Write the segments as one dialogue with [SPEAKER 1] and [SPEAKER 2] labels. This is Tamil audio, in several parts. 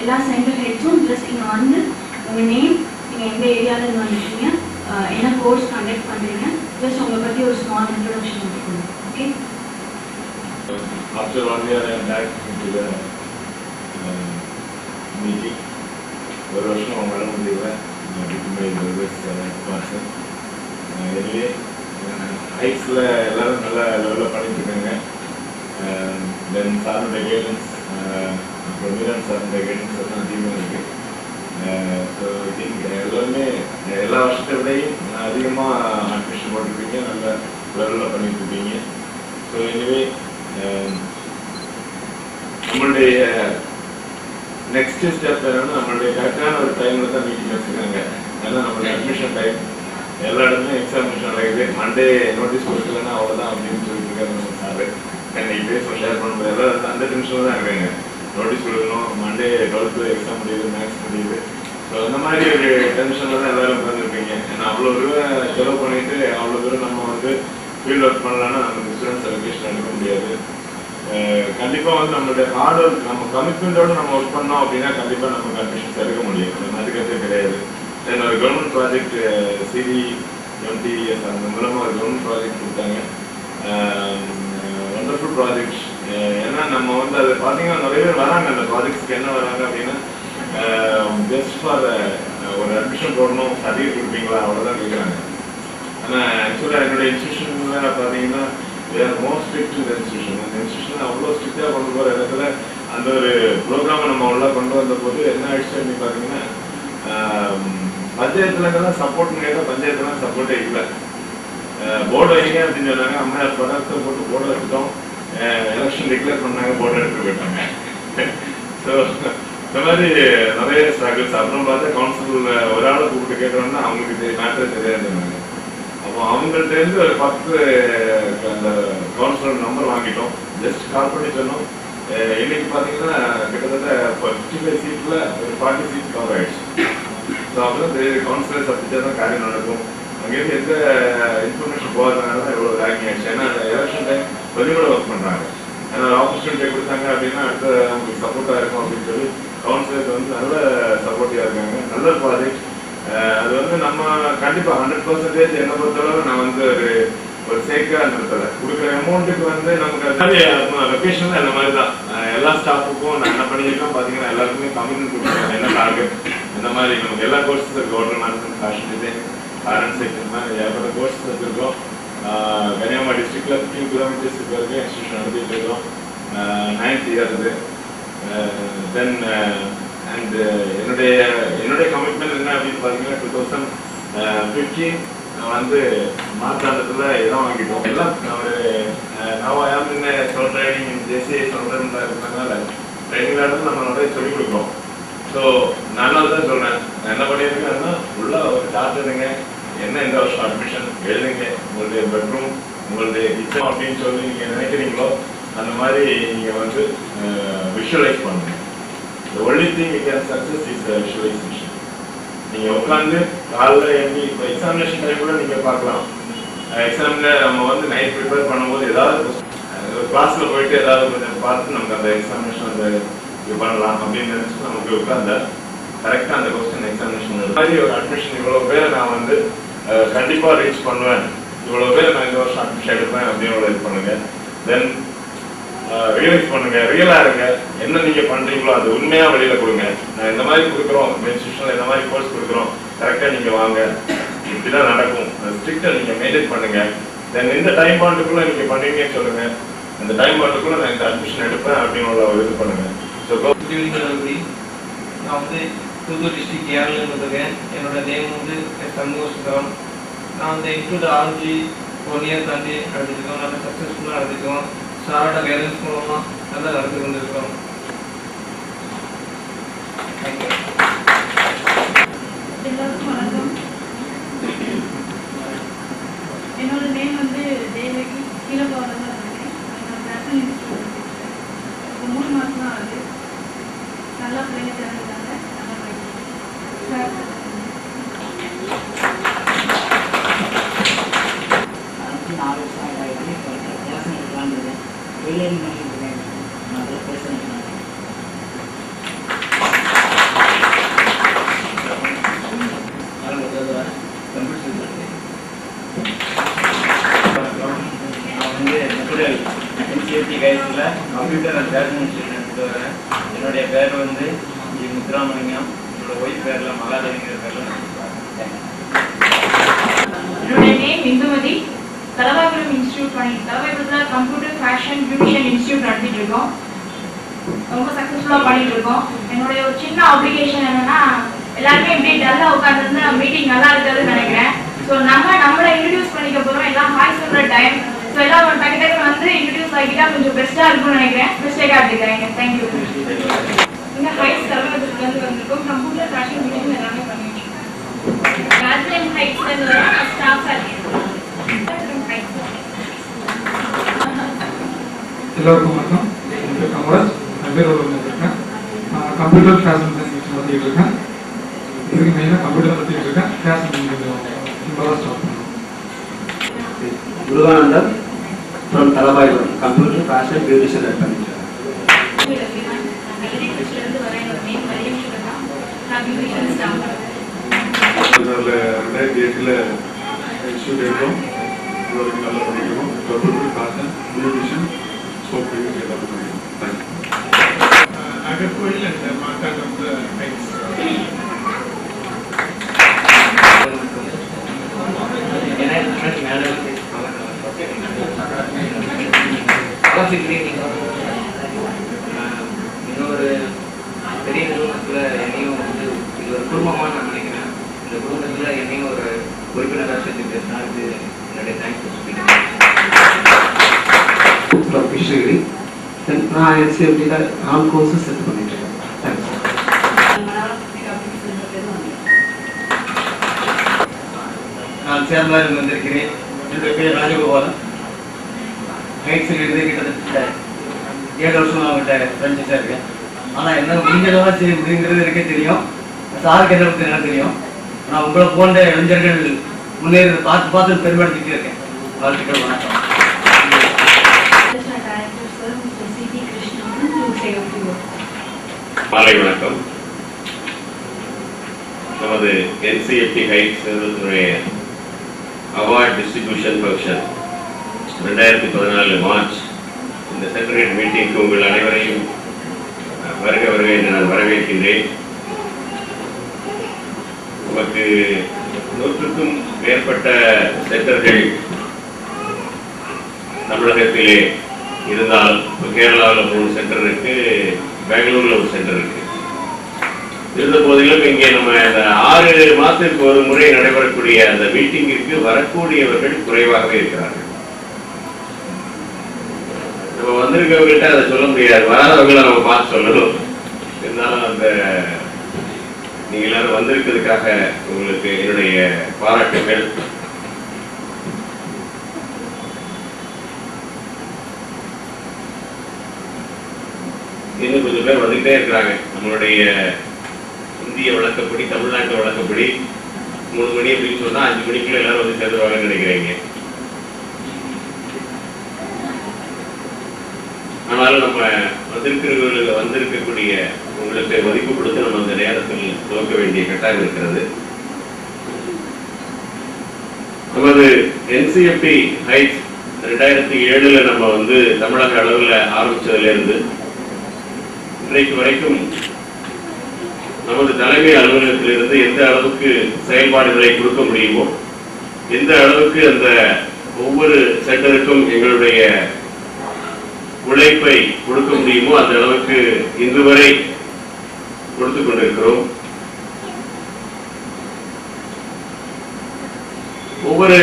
[SPEAKER 1] எல்லா சென்டர் ஹெட்ஸும் ஜஸ்ட் இங்கே வந்து உங்கள் நேம், நீங்கள் எந்த ஏரியாவிலேருந்து வந்துருக்கீங்க, என்ன கோர்ஸ் கண்டக்ட் பண்ணுறீங்க, ஜஸ்ட் உங்களை பற்றி ஒரு ஸ்மால் இன்ட்ரடக்ஷன் கொடுக்கணும். Okay.
[SPEAKER 2] After 1 year I am back into the meeting. ஒரு வருஷம் அவங்க வர முடியல. எனவே ஹைட்ஸில் எல்லோரும் நல்ல லெவலில் பண்ணிட்டு இருக்காங்க. தென் சாரோட கைடன்ஸ், அப்புறம் மீரன் சாரோட கைடன்ஸ் எல்லாம் அதிகமாக இருக்குது. ஸோ ஐ திங்க் எல்லோருமே எல்லா வருஷத்தை விடையும் அதிகமாக அட்மிஷன் போட்டுருக்கீங்க, நல்ல லெவலில் பண்ணிட்டு இருக்கீங்க. ஸோ எனவே நம்மளுடைய நெக்ஸ்ட் ஸ்டெப் என்னன்னா, நம்மளுடைய கரெக்டான ஒரு டைமில் தான் மீட்டிங் வச்சுருக்காங்க. ஏன்னா நம்மளுடைய அட்மிஷன் டைம் எல்லா இடத்துலையும் எக்ஸாமினேஷன் நடக்குது. மண்டே நோட்டீஸ் கொடுக்கலன்னா அவ்வளோதான் அப்படின்னு சொல்லிட்டு இருக்காரு நம்ம சார். இன்னைக்கு பேசுவோம், ஷேர் பண்ணும்போது எல்லோரும் அந்த டென்ஷனில் தான் இருக்காங்க. நோட்டீஸ் கொடுக்கணும், மண்டே 12th எக்ஸாம் முடியுது, மேக்ஸ் முடியுது. ஸோ அந்த மாதிரி ஒரு டென்ஷனில் தான் எல்லோரும் உட்காந்துருப்பீங்க. ஏன்னா அவ்வளோ ரூபா செலவு பண்ணிவிட்டு அவ்வளோ தூரம் நம்ம வந்து ஃபீல்ட் ஒர்க் பண்ணலான்னா நம்ம ஸ்டூடெண்ட்ஸ் எஜுகேஷன் எடுக்க முடியாது. கண்டிப்பாக வந்து நம்மளுடைய ஹார்ட் ஒர்க், நம்ம கமிட்மெண்ட்டோடு நம்ம ஒர்க் பண்ணோம் அப்படின்னா கண்டிப்பாக நமக்கு அட்மிஷன்ஸ் எடுக்க முடியும். அதுக்கே கிடையாது. தென் ஒரு கவர்மெண்ட் ப்ராஜெக்ட் CD20 அந்த மூலமாக ஒரு கவர்மெண்ட் ப்ராஜெக்ட் கொடுத்தாங்க. Wonderful project. ஏன்னா நம்ம வந்து அது பார்த்தீங்கன்னா நிறைய பேர் வராங்க. அந்த ப்ராஜெக்ட்ஸ்க்கு என்ன வராங்க அப்படின்னா, ஜஸ்ட் ஃபார் ஒரு அட்மிஷன் போடணும், சர்டிஃபிகேட் கொடுப்பீங்களா, அவ்வளோதான் கேட்குறாங்க. ஆனால் ஆக்சுவலாக என்னுடைய இன்ஸ்டியூஷனில் பார்த்தீங்கன்னா மோஸ்ட் ஸ்ட்ரிக்ட் இந்த இன்ஸ்டியூஷன். அந்த இன்ஸ்டியூஷன் அவ்வளோ ஸ்ட்ரிக்டாக கொண்டு போகிற இடத்துல அந்த ஒரு ப்ரோக்ராமை நம்ம உள்ள கொண்டு வந்த போது என்ன ஆயிடுச்சு அப்படின்னு பார்த்தீங்கன்னா, பஞ்சாயத்துலங்கெல்லாம் சப்போர்ட்னு கேட்டால் பஞ்சாயத்துலாம் சப்போர்ட்டே இல்லை. போர்டு வைங்க அப்படின்னு சொன்னாங்க. அம்மையார் படத்தை போட்டு போர்டு வச்சுட்டோம். எலெக்ஷன் டிக்ளேர் பண்ணாங்க, போர்டு எடுத்து போயிட்டாங்க. ஸோ இந்த மாதிரி நிறைய ஸ்ட்ரகிள்ஸ். அப்புறம் பார்த்தா கவுன்சில் ஒரு ஆளை கூப்பிட்டு கேட்டோம்னா அவங்களுக்கு மேட்டரே தெரியாதுன்னாங்க. அப்போ அவங்கள்ட்டேருந்து ஒரு 10 அந்த கவுன்சிலர் நம்பர் வாங்கிட்டோம். ஜஸ்ட் கால் பண்ணி சொன்னோம். இன்னைக்கு பார்த்தீங்கன்னா கிட்டத்தட்ட 55 சீட்டில் ஒரு 40 சீட் கவர் ஆயிடுச்சு. ஸோ அப்புறம் கவுன்சிலர் சப்ஜெக்டாக தான் காரியம் நடக்கும். அங்கேருந்து எந்த இன்ஃபர்மேஷன் போகிறதுனால தான் எவ்வளோ ரேங்கிங் ஆயிடுச்சு. ஏன்னா எலெக்ஷன் டைம் கொஞ்சம் கூட ஒர்க் பண்ணுறாங்க. ஏன்னா ஆப்பர்ச்சுனிட்டி கொடுத்தாங்க அப்படின்னா அடுத்த அவங்களுக்கு சப்போர்ட்டாக இருக்கும் அப்படின்னு சொல்லி கவுன்சிலருக்கு வந்து நல்ல சப்போர்ட்டிவாக இருக்காங்க. நல்ல ப்ராஜெக்ட். அது வந்து நம்ம கண்டிப்பாக 100% என்னை பொறுத்தளவு நான் வந்து ஒரு சேக்கான்றதில்ல கொடுக்குற அமௌண்ட்டுக்கு வந்து நமக்கு லொக்கேஷன் அந்த மாதிரி தான். எல்லா ஸ்டாஃபுக்கும் நான் என்ன பண்ணியிருக்கோம் பார்த்தீங்கன்னா, எல்லாருக்குமே கமிட்மெண்ட் கொடுக்குறேன். என்ன டார்கெட் இந்த மாதிரி நமக்கு எல்லா கோர்ஸஸ் இருக்குது. Hotel management, fashion design, art section மாதிரி ஏற்பட்ட கோர்ஸஸ் வச்சுருக்கோம். கன்னியாகுமரி டிஸ்ட்ரிக்டில் 15 கிலோமீட்டர்ஸ் வரைக்கும் இன்ஸ்டியூஷன் நடத்திட்டு இருக்கோம். 9th year இது. தென் அண்ட் என்னுடைய கமிட்மெண்ட் என்ன அப்படின்னு பார்த்தீங்கன்னா, 2015 வந்து மார்த்தாண்டத்தில் இடம் வாங்கிட்டோம். எல்லாம் ஒரு நவாயாமின்னு ட்ரைனிங் ஜெசி சொல்கிறேன் இருக்கிறதுனால ட்ரைனிங் இடத்துல நம்ம நிறைய சொல்லிக் கொடுக்குறோம். ஸோ நான் தான் சொல்கிறேன், என்ன பண்ணியிருக்கேன்னா உள்ள ஒரு சார்ட் எடுங்க, என்ன இந்த வருஷம் அட்மிஷன் எழுதுங்க, உங்களுடைய பெட்ரூம், உங்களுடைய கிச்சன் அப்படின்னு சொல்லி நீங்கள் நினைக்கிறீங்களோ அந்த மாதிரி நீங்கள் வந்து விஷுவலைஸ் பண்ணுங்க. The only thing you can success is the visualization. நீங்கள் உட்காந்து காலைல எண்ணி இப்போ எக்ஸாமினேஷன் டைம் கூட நீங்கள் பார்க்கலாம். எக்ஸாமில் நம்ம வந்து நைட் ப்ரிப்பேர் பண்ணும்போது ஏதாவது கிளாஸில் போயிட்டு ஏதாவது கொஞ்சம் பார்த்து நமக்கு அந்த எக்ஸாமினேஷன் அந்த இது பண்ணலாம் அப்படின்னு நினச்சிட்டு நமக்கு உட்காந்து கரெக்டாக அந்த கொஸ்டின் எக்ஸாமினேஷன் மாதிரி ஒரு அட்மிஷன் இவ்வளோ பேரை நான் வந்து கண்டிப்பாக ரீச் பண்ணுவேன், இவ்வளோ பேர் நான் இந்த வருஷம் அட்மிஷன் எடுப்பேன் அப்படின்னு இது பண்ணுங்க. தென் ரியலைஸ் பண்ணுங்க, ரியலா இருங்க. என்ன நீங்க பண்றீங்களோ அது உண்மையா வெளியில கொடுங்க. நான் இந்த மாதிரி கொடுக்குறோம், இன்ஸ்டியூஷன்ல இந்த மாதிரி கோர்ஸ் கொடுக்குறோம், கரெக்டா நீங்க வாங்க, இப்படிதான் நடக்கும். ஸ்ட்ரிக்டா நீங்க மெயின்டைன் பண்ணுங்க. தென் இந்த டைம் பாண்டுக்குள்ள நீங்க பண்ணுவீங்கன்னு சொல்லுங்க. அந்த டைம் பாண்டுக்குள்ள நான் இந்த அட்மிஷன் எடுப்பேன் அப்படின்னு ஒரு இது பண்ணுங்க. ஸோ
[SPEAKER 3] நான் வந்து தூத்துக்குடி டிஸ்ட்ரிக்ட் கேரளில் வந்துருக்கேன். என்னோட நேம் வந்து சண்முக சுந்தரம். நான் வந்து இன்ஸ்டியூட் ஆரம்பிச்சு 1 இயர் தாண்டி நடத்திருக்கோம். நல்லா சக்ஸஸ்ஃபுல்லாக நடத்திருக்கோம். சாரோட கைடன்ஸ் மூலமாக நல்லா நடத்தி கொண்டிருக்கிறோம். தேங்க்யூ.
[SPEAKER 4] எல்லாருக்கும் வணக்கம். என்னோட நேம் வந்து தேவகி. கீழப்பாவில் தான் இருக்கேன். நான் நேஷனல் இன்ஸ்டியூட் இப்போ 3 மாதம் தான் ஆகுது. நல்லா பிள்ளைங்க திறந்துட்டாங்க. நல்லா படிக்கிறேன்.
[SPEAKER 3] NCERT கைட்ஸில் கம்ப்யூட்டர் அண்ட் ஃபேஷன் இன்ஸ்டியூட் எடுத்துட்டு வரேன். என்னுடைய பேர் வந்து ஜி முத்துராமலிங்கம். என்னோட ஒய்ஃப் பேரில் மகாதேவிங்கிற பேரில்.
[SPEAKER 1] என்னுடைய நேம் இந்துமதி. தலவாபுரம் இன்ஸ்டியூட் தலவாபுரத்தில் கம்ப்யூட்டர் ஃபேஷன் பியூட்டிஷியன் இன்ஸ்டியூட் நடத்திட்டு இருக்கோம். ரொம்ப சக்ஸஸ்ஃபுல்லாக பண்ணிட்டு இருக்கோம். என்னுடைய ஒரு சின்ன அப்ளிகேஷன் என்னன்னா, எல்லாருமே இப்படி டல்லாக உட்காந்துருந்து மீட்டிங் நல்லா இருக்காதுன்னு நினைக்கிறேன். ஸோ நம்மளை இன்ட்ரடியூஸ் பண்ணிக்க போகிறோம். எல்லாம் ஹாய் சொல்கிற டைம். ஸோ எல்லாம் ஒரு டக்கு வந்து இன்ட்ரடியூஸ் ஆகிட்டா கொஞ்சம் பெஸ்ட்டாக இருக்கும்னு நினைக்கிறேன். பெஸ்ட்டாக எடுத்துக்கிறேங்க. தேங்க்யூ.
[SPEAKER 4] இந்த ஹைட்ஸ் தலவாபுரத்துலேருந்து வந்திருக்கோம். கம்ப்யூட்டர் ஃபேஷன் பியூட்டிஷன் எல்லாமே பண்ணிட்டு இருக்கோம்.
[SPEAKER 1] ராஜ்லேண்ட் ஹைட்ஸ்லேருந்து வர ஸ்டாஃபாக இருக்கேன்.
[SPEAKER 5] எல்லாருக்கும் வணக்கம். என் பேர் காமராஜ். நான் பேர் இருக்கேன். கம்ப்யூட்டர் ஃபேஷன் டிசைன் நடத்திட்டு இருக்கேன். இதுக்கு மெயினாக கம்ப்யூட்டர் நடத்திட்டு இருக்கேன். ஃபேஷன் சிம்பிளாக ஸ்டார்ட் பண்ணுவோம்.
[SPEAKER 6] Muruganandam from Thalavapuram, computer fashion beautician at Panjab.
[SPEAKER 5] Nagarkoil and Market of the Heights.
[SPEAKER 3] இன்னொரு பெரிய நிறுவனத்தில் என்னையும் வந்து இது ஒரு குடும்பமாக நான் நினைக்கிறேன். இந்த குடும்பத்தில் என்னையும் ஒரு உறுப்பினராக சேர்த்து பேசினா இது என்னுடைய தேங்க்ஸ் சொல்லிக்கிறேன்.
[SPEAKER 6] From Krishagiri. Then நான் NCERT ஆல் கோர்சஸ் செட் பண்ணிட்டு இருக்கேன். தேங்க்ஸ்.
[SPEAKER 3] நான் சேர்ந்தாலும் வந்திருக்கிறேன். என்னுடைய பேர் ராஜகோபாலன். ஹைட்ஸில் இருந்து கிட்டத்தட்ட 7 வருஷம் அவங்ககிட்ட ஃப்ரெண்ட்ஸாக இருக்கேன். ஆனால் என்ன முடிஞ்சதாக சரி முடிங்கிறது எனக்கே தெரியும். சாருக்கு என்ன பற்றி எனக்கு தெரியும். ஆனால் உங்களை போன்ற இளைஞர்கள் முன்னேறி பார்த்து பெருமைப்படுத்திட்டே இருக்கேன். வாழ்த்துக்கள். வணக்கம்.
[SPEAKER 2] மாலை வணக்கம். நமது NCERT ஹைட்ஸ் நிறுவனத்தினுடைய அவார்ட் டிஸ்ட்ரிபியூஷன் ஃபங்க்ஷன் 2014 மார்ச் இந்த செக்ரட்டரியேட் மீட்டிங்க்கு உங்கள் அனைவரையும் வருக என்று நான் வரவேற்கின்றேன். நமக்கு 100க்கும் மேற்பட்ட சென்டர்கள் தமிழகத்திலே இருந்தால், கேரளாவில் 3 சென்டர் இருக்கு, பெங்களூர்ல ஒரு சென்டர் இருக்கு. இருந்த போதிலும் இங்கே நம்ம இந்த 6 மாதத்திற்கு ஒரு முறை நடைபெறக்கூடிய அந்த மீட்டிங்கிற்கு வரக்கூடியவர்கள் குறைவாகவே இருக்கிறார்கள். நம்ம வந்திருக்கவங்கள்ட்ட அதை சொல்ல முடியாது, வராதவங்களை நம்ம பார்த்து சொல்லணும். இருந்தாலும் அந்த நீங்க எல்லாரும் வந்திருக்கிறதுக்காக உங்களுக்கு என்னுடைய பாராட்டுகள். இன்னும் கொஞ்சம் பேர் வந்துகிட்டே இருக்கிறாங்க. நம்மளுடைய இந்திய வழக்கப்படி, தமிழ்நாட்டு வழக்கப்படி 3 மணி அப்படின்னு சொன்னா 5 மணிக்குள்ள எல்லாரும் வந்து சேர்ந்துருவாங்கன்னு நினைக்கிறீங்க. ஆனாலும் நம்ம வந்திருக்கக்கூடிய உங்களுக்கு மதிப்பு கொடுத்து நம்ம அந்த நேரத்தில் துவக்க வேண்டிய கட்டாயம் இருக்கிறது. நமது NCERT ஹைட்ஸ் 2007 நம்ம வந்து தமிழக அளவில் ஆரம்பிச்சதுல இருந்து இன்றைக்கு வரைக்கும் நமது தலைமை அலுவலகத்திலிருந்து எந்த அளவுக்கு செயல்பாடுகளை கொடுக்க முடியுமோ, எந்த அளவுக்கு அந்த ஒவ்வொரு சென்டருக்கும் எங்களுடைய உழைப்பை கொடுக்க முடியுமோ அந்த அளவுக்கு இன்று வரை கொடுத்து கொண்டிருக்கிறோம்.
[SPEAKER 7] ஒவ்வொரு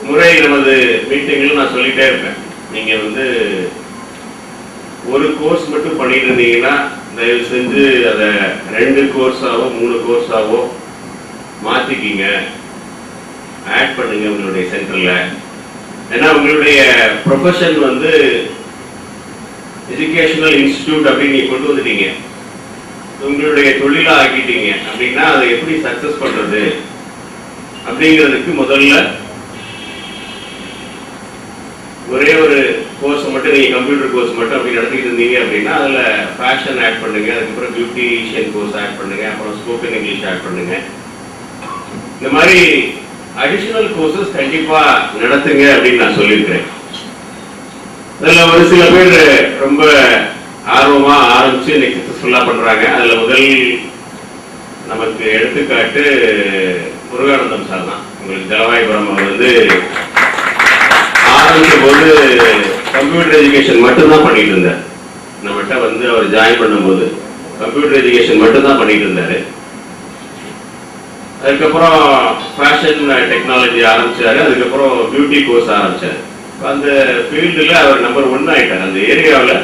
[SPEAKER 7] முறை நமது மீட்டிங்கிலும் நான் சொல்லிட்டே இருப்பேன், நீங்க வந்து ஒரு கோர்ஸ் மட்டும் பண்ணிட்டு இருந்தீங்கன்னா தயவு செஞ்சு அதை 2 கோர்ஸாவோ 3 கோர்ஸாவோ மாத்திக்கிங்க, ஆட் பண்ணுங்க உங்களுடைய சென்டர்ல. ஏன்னா உங்களுடைய ப்ரொஃபஷன் வந்து எஜுகேஷனல் இன்ஸ்டிடியூட் அப்படின்னு நீங்க கொண்டு வந்துட்டீங்க, உங்களுடைய தொழிலா ஆக்கிட்டீங்க அப்படின்னா அதை எப்படி சக்சஸ் பண்றது அப்படிங்கிறதுக்கு முதல்ல ஒரே ஒரு கோர்ஸ் மட்டும், நீங்க கம்ப்யூட்டர் கோர்ஸ் மட்டும் அப்படி நடத்திட்டு இருந்தீங்க அப்படின்னா அதுல ஃபேஷன் ஆட் பண்ணுங்க, அதுக்கப்புறம் பியூட்டிஷியன் கோர்ஸ் ஆட் பண்ணுங்க, அப்புறம் ஸ்போக்கன் இங்கிலீஷ் ஆட் பண்ணுங்க. இந்த மாதிரி அடிஷனல் கோர்சஸ் கண்டிப்பா நடத்துங்க அப்படின்னு நான் சொல்லியிருக்கிறேன். அதுல ஒரு சில பேர் ரொம்ப ஆர்வமா ஆரம்பிச்சு இன்னைக்கு சக்சஸ்ஃபுல்லா பண்றாங்க. அதுல முதல் நமக்கு எடுத்துக்காட்டு முருகானந்தம் சார் தான். உங்களுக்கு ஜலவாய்புரம் அவர் வந்து ஆரம்பிக்கும் போது கம்ப்யூட்டர் எஜுகேஷன் மட்டும்தான் பண்ணிட்டு இருந்தார். நம்மகிட்ட வந்து அவர் ஜாயின் பண்ணும்போது கம்ப்யூட்டர் எஜுகேஷன் மட்டும்தான் பண்ணிட்டு இருந்தாரு. அதுக்கப்புறம் ஃபேஷன் டெக்னாலஜி ஆரம்பிச்சாரு, அதுக்கப்புறம் பியூட்டி கோர்ஸ் ஆரம்பிச்சாரு. அந்த ஃபீல்டுல அவர் நம்பர் 1 ஆயிட்டார். அந்த ஏரியாவில்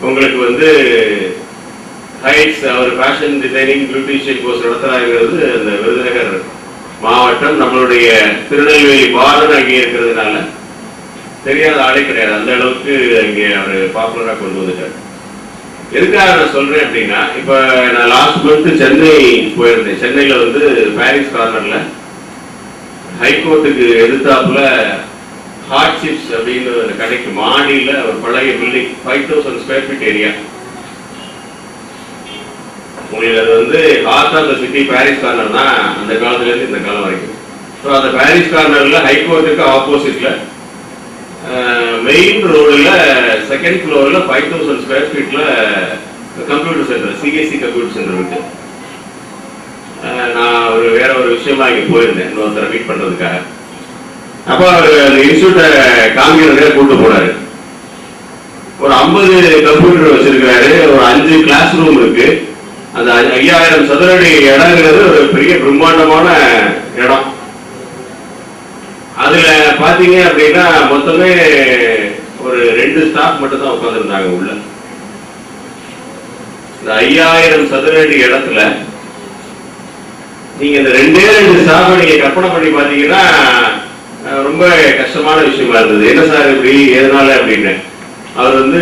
[SPEAKER 7] உங்களுக்கு வந்து ஹைட்ஸ், அவர் ஃபேஷன் டிசைனிங் பியூட்டிஷியன் கோர்ஸ் நடத்துறாங்கிறது அந்த விருதுநகர் மாவட்டம் நம்மளுடைய திருநெல்வேலி பார்டர் அங்கே இருக்கிறதுனால தெரியாத ஆளே கிடையாது. அந்த அளவுக்கு அங்கே அவர் பாப்புலரா கொண்டு வந்துட்டார். எதுக்காக நான் சொல்றேன் அப்படின்னா, இப்ப நான் லாஸ்ட் மந்த் சென்னை போயிருந்தேன். சென்னையில வந்து பாரிஸ் கார்னர்ல ஹைகோர்ட்டுக்கு எதிர்த்தாப்புல ஹாட் சிப்ஸ் அப்படின்னு அந்த கடைக்கு மாடியில ஒரு பழைய பில்டிங் 5000 ஸ்கொயர் ஃபீட் ஏரியா. உங்களுக்கு அது வந்து heart of the city Parry's Corner தான் அந்த காலத்துல இருந்து இந்த காலம் வரைக்கும். ஸோ அந்த பாரிஸ் கார்னர்ல ஹைகோர்ட்டுக்கு ஆப்போசிட்ல மெயின் ரோடுல செகண்ட் ஃப்ளோர்ல 5000 ஸ்கொயர் ஃபீட்ல computer centre, CSC computer centre இருக்கு. நான் வேற ஒரு விஷயமா இங்க போயிருந்தேன் இன்னொருத்தரை மீட் பண்றதுக்காக. அப்ப அவர் அந்த இன்ஸ்டியூட்டை காமிக்கிறதுக்காக கூப்பிட்டு போனாரு. ஒரு 50 கம்ப்யூட்டர் வச்சிருக்கிறாரு, ஒரு 5 கிளாஸ் ரூம் இருக்கு. அந்த 5000 சதுர அடி இடங்கிறது ஒரு பெரிய பிரம்மாண்டமான இடம். அதுல பாத்தீங்க அப்படின்னா மொத்தமே ஒரு 2 ஸ்டாஃப் மட்டும் தான் உட்கார்ந்துருந்தாங்க உள்ள. இந்த 5000 சதுர அடி இடத்துல நீங்க இந்த 2 ஸ்டாஃப் நீங்க கற்பனை பண்ணி பாத்தீங்கன்னா ரொம்ப கஷ்டமான விஷயமா இருந்தது. என்ன சார் இப்படி எதனால அப்படின்னு அவர் வந்து,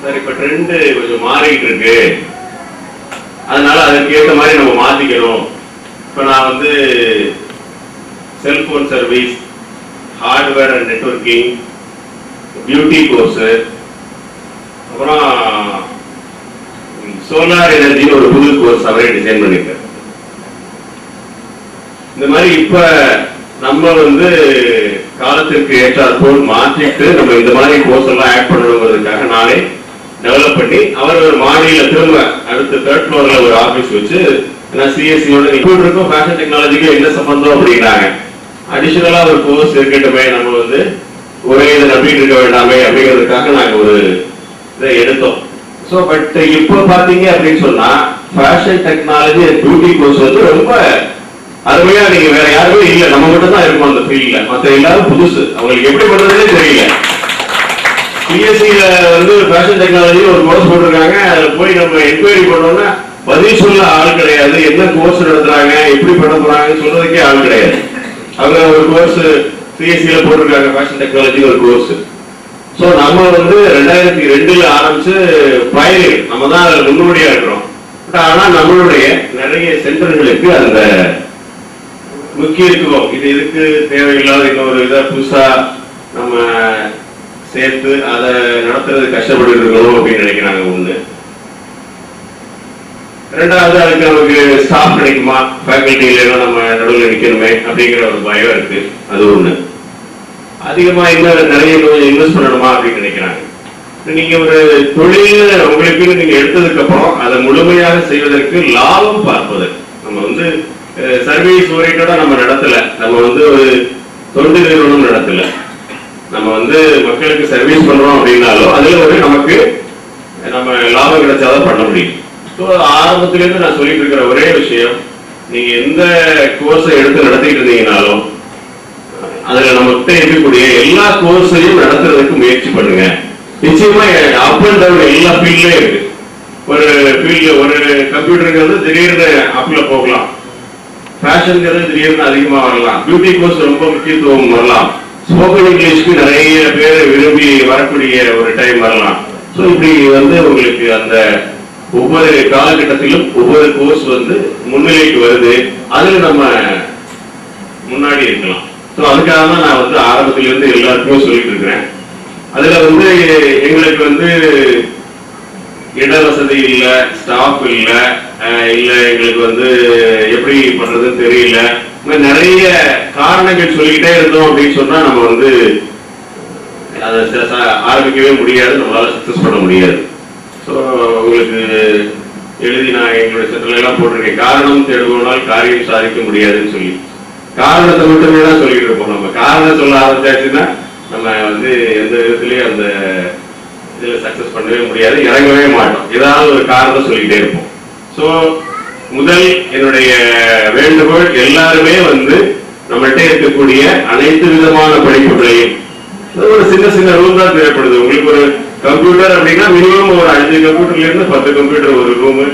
[SPEAKER 7] சார் இப்ப ட்ரெண்ட் கொஞ்சம் மாறிட்டு இருக்கு, அதனால அதற்கு ஏற்ற மாதிரி நம்ம மாத்திக்கணும். இப்ப நான் வந்து cellphone service, hardware and networking, beauty course, அப்புறம் சோலார் எனர்ஜின்னு ஒரு புது கோர்ஸ் அவரே டிசைன் பண்ணிருக்காரு. இந்த மாதிரி இப்ப நம்ம வந்து காலத்திற்கு ஏற்றாற்போல் மாற்றிட்டு நம்ம இந்த மாதிரி கோர்ஸ் எல்லாம் ஆட் பண்ணணுங்கிறதுக்காக நானே டெவலப் பண்ணி அவர் ஒரு மாடியில திரும்ப அடுத்த 3rd ஃப்ளோர்ல ஒரு ஆபீஸ் வச்சு, சிஎஸ்சியோட கம்ப்யூட்டருக்கும் ஃபேஷன் டெக்னாலஜிக்கும் என்ன சம்பந்தம் அப்படின்னாங்க. அடிஷனலா ஒரு கோர்ஸ் இருக்கட்டுமே, நம்ம வந்து ஒரே இதை நம்பிட்டு இருக்க வேண்டாமே அப்படிங்கிறதுக்காக நாங்க ஒரு இதை எடுத்தோம். ஸோ பட் இப்போ பாத்தீங்க அப்படின்னு சொன்னா fashion technology and beauty course வந்து ரொம்ப அருமையா, நீங்க வேற யாருமே இல்லை, நம்ம மட்டும் தான் இருக்கோம் அந்த ஃபீல்ட்ல. மற்ற எல்லாரும் புதுசு, அவங்களுக்கு எப்படி பண்றதுன்னே தெரியல. பிஎஸ்சியில வந்து ஃபேஷன் டெக்னாலஜி ஒரு கோர்ஸ் போட்டிருக்காங்க. அதுல போய் நம்ம என்கொயரி பண்ணோம்னா பதில் சொல்ல ஆள் கிடையாது. என்ன கோர்ஸ் நடத்துறாங்க, எப்படி பண்ண போறாங்கன்னு சொல்றதுக்கே ஆள் கிடையாது. அவங்க ஒரு கோர்ஸ் சிஎஸ்சியில போட்டிருக்காங்க, ஃபேஷன் டெக்னாலஜி ஒரு கோர்ஸ். ஸோ நம்ம வந்து 2002ல ஆரம்பிச்சு பயிர் நம்ம தான் அதுல முன்னோடியா இருக்கிறோம். ஆனா நம்மளுடைய நிறைய சென்டர்களுக்கு அந்த முக்கியத்துவம், இது இதுக்கு தேவையில்லாத இன்னொரு இதை புதுசா நம்ம சேர்த்து அதை நடத்துறது கஷ்டப்பட்டு இருக்கணும் அப்படின்னு நினைக்கிறாங்க. ஒண்ணு. ரெண்டாவது, அதுக்கு நமக்கு ஸ்டாஃப் கிடைக்குமா, ஃபேக்கல்டி இல்லைன்னா நம்ம நடுவில் நிற்கணுமே அப்படிங்கிற ஒரு பயம் இருக்கு. அது ஒண்ணு. அதிகமா இன்னும் நிறைய கொஞ்சம் இன்வெஸ்ட் பண்ணணுமா அப்படின்னு நினைக்கிறாங்க. நீங்க ஒரு தொழில் உங்களுக்கு நீங்க எடுத்ததுக்கு அப்புறம் அதை முழுமையாக செய்வதற்கு லாபம் பார்ப்பது. நம்ம வந்து சர்வீஸ் ஓரியன்டா நம்ம நடத்தல, நம்ம வந்து ஒரு தொண்டு நிறுவனம் நடத்தல. நம்ம வந்து மக்களுக்கு சர்வீஸ் பண்றோம் அப்படின்னாலும் அதுல ஒரு நமக்கு நம்ம லாபம் கிடைச்சாதான் பண்ண முடியும். ஸோ ஆரம்பத்திலேருந்து நான் சொல்லிட்டு இருக்கிற ஒரே விஷயம், நீங்க எந்த கோர்ஸை எடுத்து நடத்திட்டு இருந்தீங்கனாலும் அதுல நம்மகிட்ட இருக்கக்கூடிய எல்லா கோர்ஸையும் நடத்துறதுக்கு முயற்சி பண்ணுங்க. நிச்சயமா அப் அண்ட் டவுன் எல்லா ஃபீல்ட்லயும் இருக்கு. ஒரு ஃபீல்ட்ல ஒரு கம்ப்யூட்டருங்கிறது திடீர்னு அப்ல போகலாம், ஃபேஷனுங்கிறது திடீர்னு அதிகமா வரலாம், பியூட்டி கோர்ஸ் ரொம்ப முக்கியத்துவம் வரலாம், ஸ்போக்கன் இங்கிலீஷ்க்கு நிறைய பேர் விரும்பி வரக்கூடிய ஒரு டைம் வரலாம். ஸோ இப்படி உங்களுக்கு அந்த ஒவ்வொரு காலகட்டத்திலும் ஒவ்வொரு கோர்ஸ் முன்னிலைக்கு வருது. அதுல நம்ம முன்னாடி இருக்கலாம். ஸோ அதுக்காக தான் நான் ஆரம்பத்திலிருந்து எல்லாருக்குமே சொல்லிட்டு இருக்கிறேன். அதுல எங்களுக்கு இட வசதி இல்ல, ஸ்டாஃப் இல்ல, இல்ல எங்களுக்கு எப்படி பண்றதுன்னு தெரியல, நிறைய காரணங்கள் சொல்லிக்கிட்டே இருந்தோம் அப்படின்னு சொன்னா நம்ம அதை ஆரம்பிக்கவே முடியாது, நம்மளால சக்சஸ் பண்ண முடியாது. ஸோ உங்களுக்கு எழுதி நான் எங்களுடைய செட்டில் எல்லாம் போட்டிருக்கேன், காரணம் தேடுவோனால் காரியம் சாதிக்க முடியாதுன்னு சொல்லி. காரணத்தை மட்டுமே தான் சொல்லிட்டு இருப்போம். நம்ம காரணம் சொல்ல ஆரம்பிச்சாச்சுன்னா நம்ம எந்த விதத்திலயும் அந்த இதுல சக்சஸ் பண்ணவே முடியாது, இறங்கவே மாட்டோம். ஏதாவது ஒரு காரணம் சொல்லிட்டே இருப்போம். ஸோ முதல் என்னுடைய வேண்டுகோள், எல்லாருமே நம்மள்கிட்ட இருக்கக்கூடிய அனைத்து விதமான படிப்புகளையும் ஒரு சின்ன சின்ன ரூம் தான் தேவைப்படுது. உங்களுக்கு ஒரு கம்ப்யூட்டர் அப்படின்னா மினிமம் ஒரு 5 கம்ப்யூட்டர்ல இருந்து 10 கம்ப்யூட்டர் ஒரு ரூமு,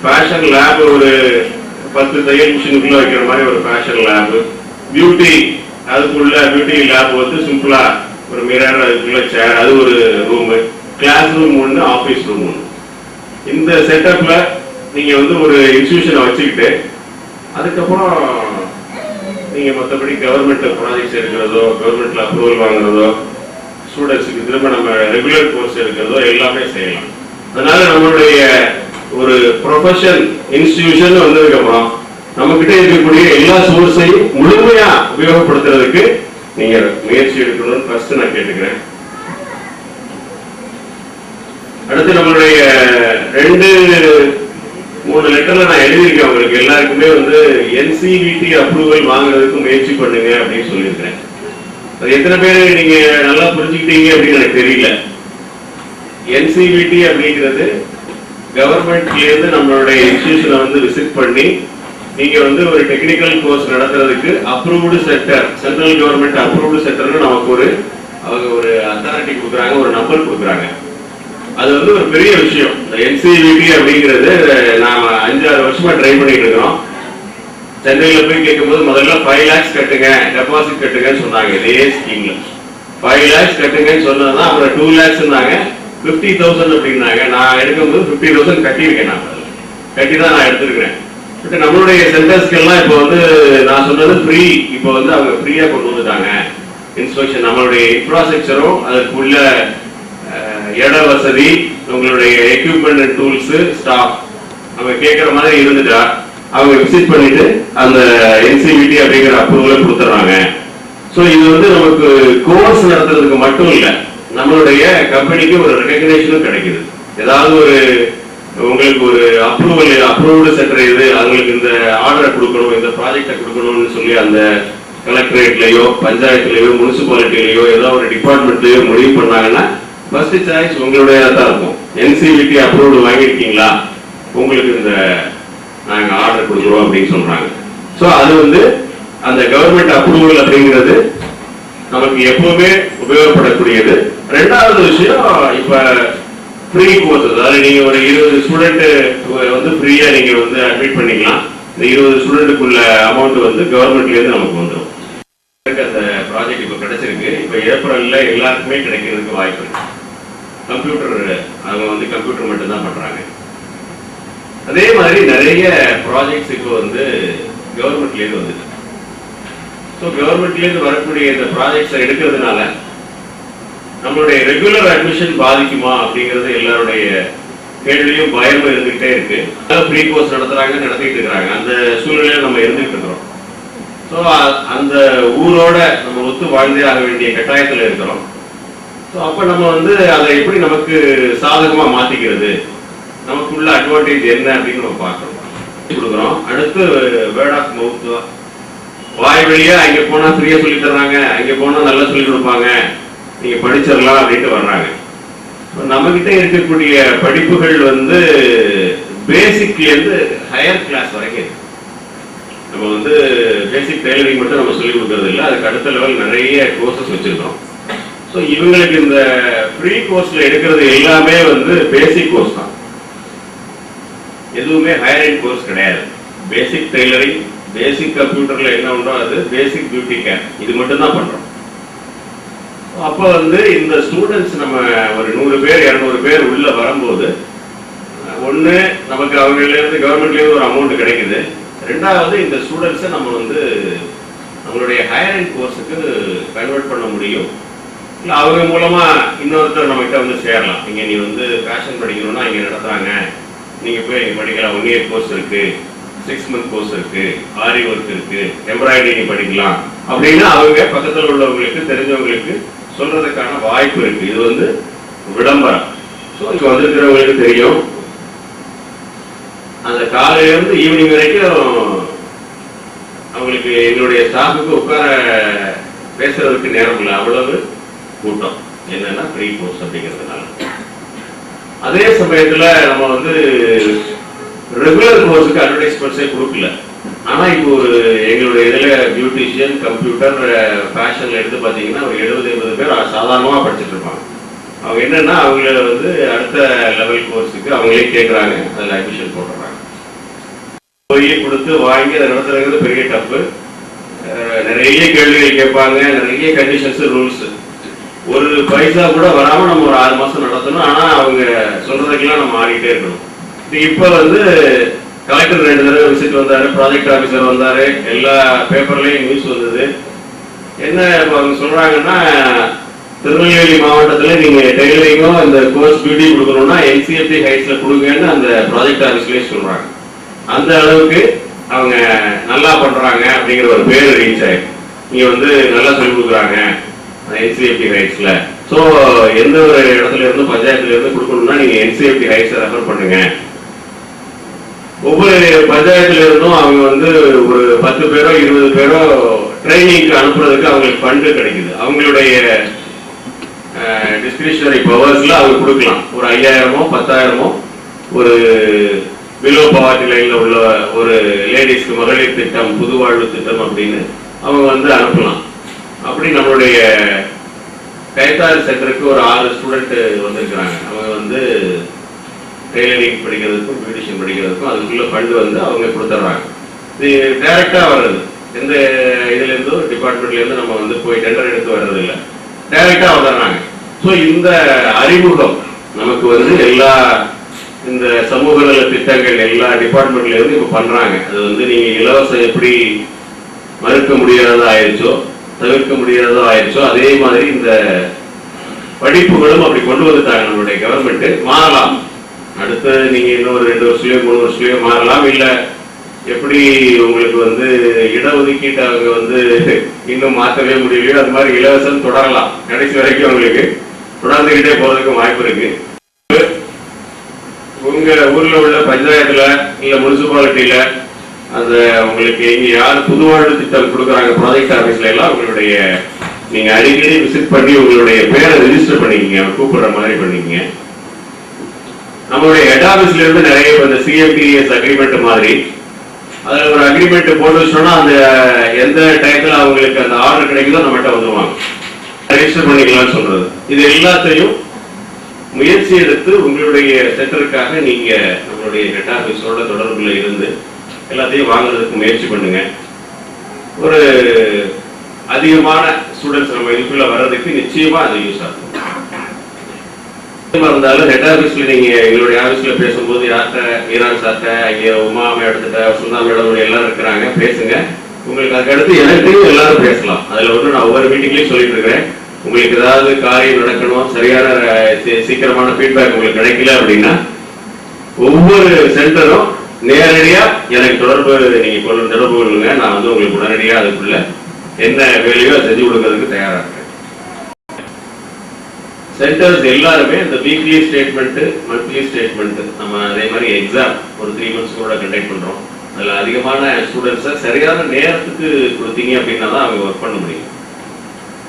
[SPEAKER 7] ஃபேஷன் லேப் ஒரு 10 தையல் மிஷினுக்குள்ள வைக்கிற மாதிரி ஒரு ஃபேஷன் லேப், பியூட்டி அதுக்குள்ள பியூட்டி லேப் சிம்பிளா ஒரு மிரர், அதுக்குள்ள சேர், அது ஒரு ரூமு, கிளாஸ் ரூம் ஒன்று, ஆபீஸ் ரூம் ஒன்று. இந்த செட்டப்ல நீங்க ஒரு இன்ஸ்டிடியூஷனை வச்சுக்கிட்டு அதுக்கப்புறம் நீங்க மற்றபடி கவர்மெண்ட் ப்ராஜெக்ட்ஸ் எடுக்கிறதோ, கவர்மெண்ட்ல அப்ரூவல் வாங்குறதோ, ஸ்டூடெண்ட்ஸுக்கு திரும்ப நம்ம ரெகுலர் கோர்ஸ் எடுக்கிறதோ எல்லாமே செய்யலாம். அதனால நம்மளுடைய ஒரு ப்ரொஃபஷன் இன்ஸ்டிடியூஷன் வந்ததுக்கு அப்புறம் நம்ம கிட்ட இருக்கக்கூடிய எல்லா சோர்ஸையும் முழுமையா உபயோகப்படுத்துறதுக்கு நீங்க முயற்சி எடுக்கணும்னு ஃபர்ஸ்ட் நான் கேட்டுக்கிறேன். அடுத்து நம்மளுடைய 2-3 லெட்டர்ல நான் எழுதியிருக்கேன். உங்களுக்கு எல்லாருக்குமே NCVT அப்ரூவல் வாங்குறதுக்கு முயற்சி பண்ணுங்க அப்படின்னு சொல்லியிருக்கிறேன். அது எத்தனை பேர் நீங்க நல்லா புரிஞ்சுக்கிட்டீங்க அப்படின்னு எனக்கு தெரியல. NCVT அப்படிங்கிறது கவர்மெண்ட்ல இருந்து நம்மளுடைய இன்ஸ்டிடியூஷனை விசிட் பண்ணி நீங்க ஒரு டெக்னிக்கல் கோர்ஸ் நடத்துறதுக்கு approved centre, central government approved சென்டர்னு நமக்கு அவங்க ஒரு அத்தாரிட்டி கொடுக்குறாங்க, ஒரு நம்பர் கொடுக்குறாங்க. அது ஒரு பெரிய விஷயம். இந்த NCVT அப்படிங்கிறது நாம 5-6 வருஷமா ட்ரை பண்ணிட்டு இருக்கோம். சென்னையில போய் கேட்கும்போது முதல்ல 5 lakhs கட்டுங்க, டெபாசிட் கட்டுங்கன்னு சொன்னாங்க. இதே ஸ்கீம்ல 5 lakhs கட்டுங்கன்னு சொன்னதுதான் அப்புறம் 2 lakhs 50,000 அப்படின்னாங்க. நான் எடுக்கும்போது 50,000 கட்டியிருக்கேன். நான் கட்டி தான் நான் எடுத்திருக்கிறேன். பட் நம்மளுடைய சென்டர்ஸ்க்கு எல்லாம் இப்போ நான் சொன்னது ஃப்ரீ. இப்போ அவங்க ஃப்ரீயா கொண்டு வந்துட்டாங்க. இன்ஸ்பெக்ஷன், நம்மளுடைய இன்ஃப்ராஸ்ட்ரக்சரும் அதுக்குள்ள இட வசதி, உங்களுடைய எக்யூப்மெண்ட் அண்ட் டூல்ஸ், ஸ்டாஃப் அவங்க கேட்கிற மாதிரி இருந்துட்டா அவங்க விசிட் பண்ணிட்டு அந்த NCVT அப்படிங்கிற அப்ரூவலை கொடுத்துறாங்க. ஸோ இது நமக்கு கோர்ஸ் நடத்துறதுக்கு மட்டும் இல்லை, நம்மளுடைய கம்பெனிக்கு ஒரு ரெகக்னேஷனும் கிடைக்குது. ஏதாவது உங்களுக்கு ஒரு அப்ரூவ்டு சென்டர் இது, அவங்களுக்கு இந்த ஆர்டரை கொடுக்கணும், இந்த ப்ராஜெக்டை கொடுக்கணும்னு சொல்லி அந்த கலெக்டரேட்லயோ, பஞ்சாயத்துலயோ, முனிசிபாலிட்டிலயோ, ஏதோ ஒரு டிபார்ட்மெண்ட்லயோ முடிவு பண்ணாங்கன்னா ஃபர்ஸ்ட் சாய்ஸ் உங்களுடைய தான் இருக்கும். NCVT அப்ரூவ்டு வாங்கியிருக்கீங்களா, உங்களுக்கு இந்த நாங்க ஆர்டர் கொடுக்குறோம் அப்படின்னு சொல்றாங்க. ஸோ அது அந்த கவர்மெண்ட் அப்ரூவல் அப்படிங்கிறது நமக்கு எப்பவுமே உபயோகப்படக்கூடியது. 2வது விஷயம், இப்ப ஃப்ரீ கோர்சஸ், அதாவது நீங்க ஒரு 20 ஸ்டூடெண்ட் ஃப்ரீயா நீங்க அட்மிட் பண்ணிக்கலாம். இந்த 20 ஸ்டூடெண்ட்டுக்குள்ள அமௌண்ட் கவர்மெண்ட்ல இருந்து நமக்கு வந்துடும். அந்த ப்ராஜெக்ட் இப்ப கிடைச்சிருக்கு. இப்ப ஏப்ரல்ல எல்லாருக்குமே கிடைக்கிறதுக்கு வாய்ப்பு இருக்கு. கம்ப்யூட்டர் அவங்க கம்ப்யூட்டர் மட்டும் தான் பண்றாங்க. அதே மாதிரி நிறைய ப்ராஜெக்ட்ஸ் இப்போ கவர்மெண்ட்ல இருந்து வந்துருக்கு. ஸோ கவர்மெண்ட்ல இருந்து வரக்கூடிய இந்த ப்ராஜெக்ட்ஸை எடுக்கிறதுனால நம்மளுடைய ரெகுலர் அட்மிஷன் பாதிக்குமா அப்படிங்கிறது எல்லாருடைய கேள்வியும் பயமும் இருந்துகிட்டே இருக்கு. ஃப்ரீ கோர்ஸ் நடத்திட்டு இருக்கிறாங்க. அந்த சூழ்நிலையில நம்ம இருந்துகிட்டு இருக்கிறோம். ஸோ அந்த ஊரோட நம்ம ஒத்து வாழ்ந்தே ஆக வேண்டிய கட்டாயத்தில் இருக்கிறோம். ஸோ அப்ப நம்ம அதை எப்படி நமக்கு சாதகமா மாத்திக்கிறது, நமக்குள்ள அட்வான்டேஜ் என்ன அப்படின்னு நம்ம பார்க்கணும், கொடுக்குறோம். அடுத்து வேர்ட் ஆஃப் மவுத் தான். வாய் வழியா அங்க போனா ஃப்ரீயா சொல்லி தர்றாங்க, அங்க போனா நல்லா சொல்லி கொடுப்பாங்க, நீங்க படிச்சிடலாம் அப்படின்ட்டு வர்றாங்க. நம்ம கிட்ட இருக்கக்கூடிய படிப்புகள் பேசிக்ல இருந்து ஹையர் கிளாஸ் வரைக்கும் நம்ம வந்து பேசிக் டெய்லரிங் மட்டும் நம்ம சொல்லி கொடுக்கறது இல்லை, அதுக்கு அடுத்த லெவல் நிறைய கோர்சஸ் வச்சிருக்கோம். ஸோ இவங்களுக்கு இந்த ஃப்ரீ கோர்ஸ்ல எடுக்கிறது எல்லாமே வந்து பேசிக் கோர்ஸ் தான், எதுவுமே ஹையர் எண்ட் கோர்ஸ் கிடையாது. பேசிக் டெய்லரிங், பேசிக் கம்ப்யூட்டர்ல என்ன உண்டோ அது, பேசிக் பியூட்டி கேர், இது மட்டும் தான் பண்றோம். அப்போ வந்து இந்த ஸ்டூடெண்ட்ஸ் நம்ம ஒரு 100 பேர் 200 பேர் உள்ள வரும்போது ஒன்று நமக்கு அவங்கலேருந்து கவர்மெண்ட்லேருந்து ஒரு அமௌண்ட் கிடைக்குது, ரெண்டாவது இந்த ஸ்டூடெண்ட்ஸை நம்ம வந்து நம்மளுடைய ஹையர் எண்ட் கோர்ஸுக்கு கன்வெர்ட் பண்ண முடியும். இல்லை அவங்க மூலமா இன்னொருத்தர் நம்மகிட்ட வந்து சேரலாம். இங்கே நீ வந்து ஃபேஷன் படிக்கணும்னா இங்கே நடத்துறாங்க, நீங்கள் போய் இங்கே படிக்கலாம், 1 இயர் கோர்ஸ் இருக்கு, 6 மந்த் கோர்ஸ் இருக்கு, ஆரி ஒர்க் இருக்கு, எம்ப்ராய்டரி படிக்கலாம் அப்படின்னு அவங்க பக்கத்தில் உள்ளவங்களுக்கு தெரிஞ்சவங்களுக்கு சொல்றதுக்கான வாய்ப்பு இருக்கு. இது வந்து விளம்பரம். ஸோ இங்க வந்திருக்கிறவங்களுக்கு தெரியும், அந்த காலையில இருந்து ஈவினிங் வரைக்கும் அவங்களுக்கு எங்களுடைய ஸ்டாஃபுக்கு உட்கார பேசுறதுக்கு நேரம் இல்லை, அவ்வளவு கூட்டம். என்னன்னா ஃப்ரீ கோர்ஸ் அப்படிங்கிறதுனால. அதே சமயத்துல நம்ம வந்து ரெகுலர் கோர்ஸுக்கு அட்வர்டைஸ்மெண்ட்ஸே கொடுக்கல. ஆனா இப்போ ஒரு எங்களுடைய இதுல பியூட்டிஷியன், கம்ப்யூட்டர், ஃபேஷன்ல எடுத்து பாத்தீங்கன்னா ஒரு 70-80 பேர் சாதாரணமா படிச்சுட்டு இருப்பாங்க. அவங்க என்னன்னா அவங்கள வந்து அடுத்த லெவல் கோர்ஸுக்கு அவங்களே கேட்கறாங்க, அதில் அட்மிஷன் போடுறாங்க. போய் கொடுத்து வாங்கி அதை நடத்துறது பெரிய டப்பு. நிறைய கேள்விகள் கேட்பாங்க, நிறைய கண்டிஷன்ஸ், ரூல்ஸ். ஒரு பைசா கூட வராம நம்ம ஒரு 6 மாசம் நடத்தணும். ஆனா அவங்க சொல்றதுக்கெல்லாம் நம்ம ஆடிக்கிட்டே இருக்கணும். இப்ப வந்து கலெக்டர் 2 தடவை விசிட் வந்தாரு, ப்ராஜெக்ட் ஆபீசர் வந்தாரு, எல்லா பேப்பர்லயும் நியூஸ் வந்தது. என்ன அவங்க சொல்றாங்கன்னா, திருநெல்வேலி மாவட்டத்துல நீங்க டெய்லரிங்கும் இந்த கோர்ஸ் பியூட்டி கொடுக்கணும்னா NCFT ஹைட்ஸ்ல கொடுங்கன்னு அந்த ப்ராஜெக்ட் ஆபீஸ்லயே சொல்றாங்க. அந்த அளவுக்கு அவங்க நல்லா பண்றாங்க அப்படிங்கிற ஒரு பேர் ரீச் ஆயிருக்கு. நீங்க வந்து நல்லா சொல்லி கொடுக்குறாங்க NCFT ஹைட்ஸ்ல. ஸோ எந்த ஒரு இடத்துல இருந்து பஞ்சாயத்துல இருந்து கொடுக்கணும்னா நீங்க NCFT ஹைட்ஸ் ரெஃபர் பண்ணுங்க. ஒவ்வொரு பஞ்சாயத்துல இருந்தும் அவங்க வந்து ஒரு 10 பேரோ 20 பேரோ ட்ரைனிங்க்கு அனுப்புறதுக்கு அவங்களுக்கு ஃபண்டு கிடைக்குது. அவங்களுடைய டிஸ்கிரிஷனரி பவர்ஸ்ல அவங்க கொடுக்கலாம். ஒரு 5000மோ 10,000மோ ஒரு பிலோ பவர்ட்டி லைன்ல உள்ள ஒரு லேடிஸ்க்கு மகளிர் திட்டம், புது வாழ்வு திட்டம் அப்படின்னு அவங்க வந்து அனுப்பலாம். அப்படி நம்மளுடைய கைத்தார் சென்டருக்கு ஒரு 6 ஸ்டூடெண்ட் வந்திருக்கிறாங்க. அவங்க வந்து டெய்லரிங் படிக்கிறதுக்கும் பியூட்டிஷியன் படிக்கிறதுக்கும் அதுக்குள்ள ஃபண்டு வந்து அவங்க கொடுத்துட்றாங்க. இது டைரக்டா வர்றது, எந்த இதுல இருந்தோ டிபார்ட்மெண்ட்ல இருந்து நம்ம வந்து போய் டெண்டர் எடுத்து வர்றது இல்லை, டைரக்டா வந்துடுறாங்க. ஸோ இந்த அறிமுகம் நமக்கு வந்து எல்லா இந்த சமூக நல திட்டங்கள் எல்லா டிபார்ட்மெண்ட்ல இருந்து இப்ப பண்றாங்க. அது வந்து நீங்க இலவசம் எப்படி மறுக்க முடியாததோ ஆயிடுச்சோ, தவிர்க்க முடியாததோ ஆயிடுச்சோ, அதே மாதிரி இந்த படிப்புகளும் அப்படி கொண்டு வந்துட்டாங்க. நம்மளுடைய கவர்மெண்ட் மாறலாம். அடுத்து நீங்க இன்னொரு 2 வருஷத்துலயோ 3 வருஷத்துலயோ மாறலாம். இல்ல எப்படி உங்களுக்கு வந்து இடஒதுக்கீட்டு அவங்க வந்து இன்னும் மாற்றவே முடியலையோ அது மாதிரி இலவசம் தொடரலாம். கடைசி வரைக்கும் உங்களுக்கு தொடர்ந்துகிட்டே போறதுக்கு வாய்ப்பு இருக்கு. உங்க ஊர்ல உள்ள பஞ்சாயத்துல இல்ல முனிசிபாலிட்டியில அந்த உங்களுக்கு இங்க யார் புது வாழ்வு திட்டம் கொடுக்குறாங்க ப்ராஜெக்ட் ஆபீஸ்ல எல்லாம் உங்களுடைய நீங்க அடிக்கடி விசிட் பண்ணி உங்களுடைய பேரை ரெஜிஸ்டர் பண்ணிக்கங்க, கூப்பிடுற மாதிரி பண்ணிக்கங்க. நம்மளுடைய ஹெட் ஆபீஸ்ல இருந்து நிறைய இந்த CFTS அக்ரிமெண்ட் மாதிரி அதுல ஒரு அக்ரிமெண்ட் போட்டு வச்சோம்னா அந்த எந்த டயத்துல அவங்களுக்கு அந்த ஆர்டர் கிடைக்குதோ நம்மகிட்ட வந்துருவாங்க, ரெஜிஸ்டர் பண்ணிக்கலாம்னு சொல்றது. இது எல்லாத்தையும் முயற்சி எடுத்து உங்களுடைய சென்டருக்காக நீங்க நம்மளுடைய ஹெட் ஆபீஸோட தொடர்புல இருந்து எல்லாத்தையும் வாங்குறதுக்கு முயற்சி பண்ணுங்க. ஒரு அதிகமான ஸ்டூடெண்ட்ஸ் நம்ம இதுக்குள்ள வர்றதுக்கு நிச்சயமா அது யூஸ் ஆகும். இருந்தாலும் ஹெட் ஆபீஸ்ல நீங்க எங்களுடைய ஆபீஸ்ல பேசும்போது யார்கிட்ட ஈரான் சார்ட்ட, இங்க உமா மேடத்திட்ட, சுந்தா மேடம் எல்லாரும் இருக்கிறாங்க, பேசுங்க. உங்களுக்கு அதுக்கு அடுத்து எனக்கும் எல்லாரும் பேசலாம். அதுல ஒண்ணு நான் ஒவ்வொரு மீட்டிங்லயும் சொல்லிட்டு இருக்கிறேன், உங்களுக்கு ஏதாவது காரியம் நடக்கணும், சரியான சீக்கிரமான ஃபீட்பேக் உங்களுக்கு கிடைக்கல அப்படின்னா ஒவ்வொரு சென்டரும் நேரடியா எனக்கு தொடர்பு கொள்ளுங்க. நான் வந்து உங்களுக்கு உடனடியா அதுக்குள்ள என்ன வேலையோ செஞ்சு கொடுக்கறதுக்கு தயாரா இருக்கேன். சென்டர்ஸ் எல்லாருமே இந்த வீக்லி ஸ்டேட்மெண்ட், மந்த்லி ஸ்டேட்மெண்ட், நம்ம அதே மாதிரி எக்ஸாம் ஒரு 3 months கூட கண்டக்ட் பண்றோம். அதுல அதிகமான ஸ்டூடெண்ட்ஸை சரியான நேரத்துக்கு கொடுத்தீங்க அப்படின்னா தான் அவங்க ஒர்க் பண்ண முடியும்.